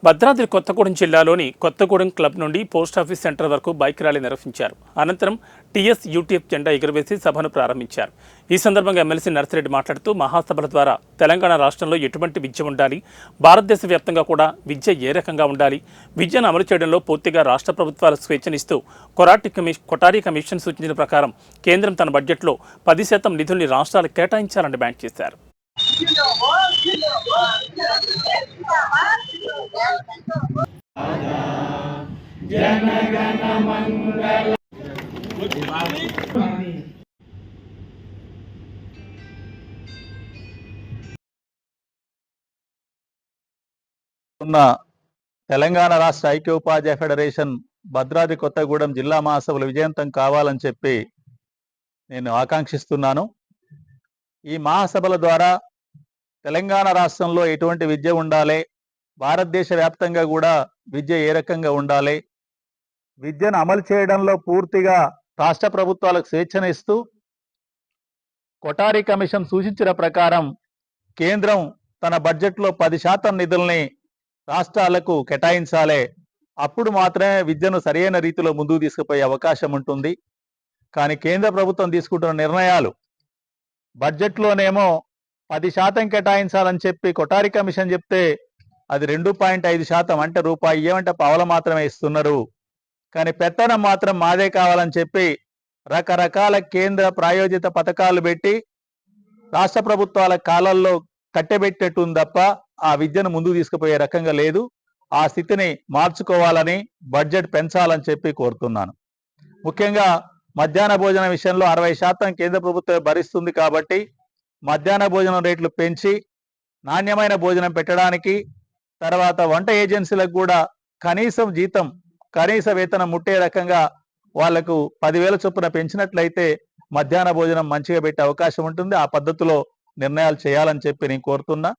భద్రాద్రి కొత్తగూడెం జిల్లాలోని కొత్తగూడెం క్లబ్ నుండి post office centre వరకు బైక్ ర్యాలీ నిర్వహించారు. అనంతరం టీఎస్ యూటీఎఫ్ జెండా ఎగురవేసి సభను ప్రారంభించారు. ఈ సందర్భంగా ఎమ్మెల్సీ నర్సిరెడ్డి మాట్లాడుతూ మహాసభల ద్వారా తెలంగాణ రాష్ట్రంలో ఎటువంటి విద్య ఉండాలి, భారతదేశ వ్యాప్తంగా కూడా విద్య ఏ రకంగా ఉండాలి, విద్యను అమలు చేయడంలో పూర్తిగా రాష్ట్ర ప్రభుత్వాలు స్వేచ్ఛనిస్తూ కొటారీ కమిషన్ సూచించిన ప్రకారం కేంద్రం తన బడ్జెట్లో 10% నిధుల్ని రాష్ట్రాలకు కేటాయించాలని డిమాండ్ చేశారు. తెలంగాణ రాష్ట్ర ఐక్యోపాధ్యాయ ఫెడరేషన్ భద్రాద్రి కొత్తగూడెం జిల్లా మహాసభలు విజయవంతం కావాలని చెప్పి నేను ఆకాంక్షిస్తున్నాను. ఈ మహాసభల ద్వారా తెలంగాణ రాష్ట్రంలో ఎటువంటి విద్య ఉండాలి, భారతదేశ వ్యాప్తంగా కూడా విద్య ఏ రకంగా ఉండాలి, విద్యను అమలు చేయడంలో పూర్తిగా రాష్ట్ర ప్రభుత్వాలకు స్వేచ్ఛనిస్తూ కొటారీ కమిషన్ సూచించిన ప్రకారం కేంద్రం తన బడ్జెట్లో 10% నిధుల్ని రాష్ట్రాలకు కేటాయించాలి. అప్పుడు మాత్రమే విద్యను సరైన రీతిలో ముందుకు తీసుకుపోయే అవకాశం ఉంటుంది. కానీ కేంద్ర ప్రభుత్వం తీసుకుంటున్న నిర్ణయాలు బడ్జెట్లోనేమో 10% కేటాయించాలని చెప్పి కొటారీ కమిషన్ చెప్తే అది 2.5% అంటే రూపాయి ఏమంటే పావల మాత్రమే ఇస్తున్నారు. కానీ పెత్తనం మాత్రం మాదే కావాలని చెప్పి రకరకాల కేంద్ర ప్రాయోజిత పథకాలు పెట్టి రాష్ట్ర ప్రభుత్వాల కాలాల్లో కట్టెబెట్టేట్టుంది తప్ప ఆ విద్యను ముందుకు తీసుకుపోయే రకంగా లేదు. ఆ స్థితిని మార్చుకోవాలని, బడ్జెట్ పెంచాలని చెప్పి కోరుతున్నాను. ముఖ్యంగా మధ్యాహ్న భోజన విషయంలో 60% కేంద్ర ప్రభుత్వం భరిస్తుంది కాబట్టి మధ్యాహ్న భోజనం రేట్లు పెంచి నాణ్యమైన భోజనం పెట్టడానికి, తర్వాత వంట ఏజెన్సీలకు కూడా కనీస వేతనం ముట్టే రకంగా వాళ్లకు 10,000 చొప్పున పెంచినట్లయితే మధ్యాహ్న భోజనం మంచిగా పెట్టే అవకాశం ఉంటుంది. ఆ పద్ధతిలో నిర్ణయాలు చేయాలని చెప్పి నేను కోరుతున్నా.